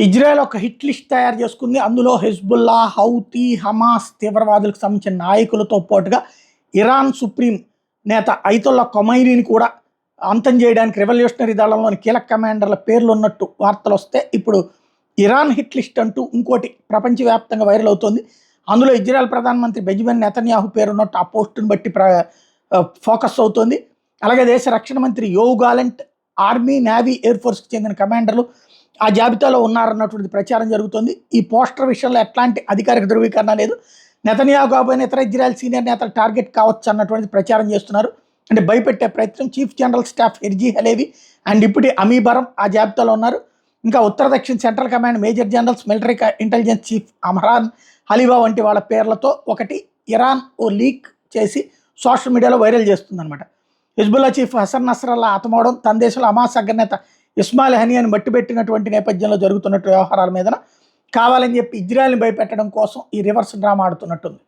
Israel ఒక hit list తయారు చేసుకుంది. అందులో హెజ్బుల్లా, హౌతీ, హమాస్ తీవ్రవాదులకు సంబంధించిన నాయకులతో పాటుగా ఇరాన్ సుప్రీం నేత అయితుల్లా ఖొమైనీని కూడా అంతం చేయడానికి రెవల్యూషనరీ దళంలోని కీలక కమాండర్ల పేర్లు ఉన్నట్టు వార్తలు వస్తే ఇప్పుడు ఇరాన్ హిట్ లిస్ట్ అంటూ ఇంకోటి ప్రపంచవ్యాప్తంగా వైరల్ అవుతోంది. అందులో ఇజ్రాయెల్ ప్రధానమంత్రి బెంజమిన్ నెతన్యాహు పేరున్నట్టు ఆ పోస్టును బట్టి ఫోకస్ అవుతోంది. అలాగే దేశ రక్షణ మంత్రి Yoav gallant, army, navy, air ఫోర్స్కి చెందిన కమాండర్లు ఆ జాబితాలో ఉన్నారన్నటువంటి ప్రచారం జరుగుతుంది. ఈ పోస్టర్ విషయంలో ఎట్లాంటి అధికారిక ధృవీకరణ లేదు. నెతన్యాహు కాబోయిన ఇతర ఇజ్రాయెల్ సీనియర్ నేతలు టార్గెట్ కావచ్చు అన్నటువంటి ప్రచారం చేస్తున్నారు. అంటే భయపెట్టే ప్రయత్నం. Chief general staff Herzi Halevi and deputy అమీబరం ఆ జాబితాలో ఉన్నారు. ఇంకా ఉత్తర దక్షిణ central command major generals, military intelligence chief Amran Haliva వంటి వాళ్ళ పేర్లతో ఒకటి ఇరాన్ లీక్ చేసి సోషల్ మీడియాలో వైరల్ చేస్తుందన్నమాట. హిజ్బుల్లా చీఫ్ హసన్ నస్రల్లా హతమవడం, తన దేశంలో హమాస్ అగ్రనేత ఇస్మాయిల్ హనియాని మట్టిపెట్టినటువంటి నేపథ్యంలో జరుగుతున్నట్టు వ్యవహారాల మీద కావాలని చెప్పి ఇజ్రాయెల్ని భయపెట్టడం కోసం ఈ రివర్స్ డ్రామా ఆడుతున్నట్టుంది.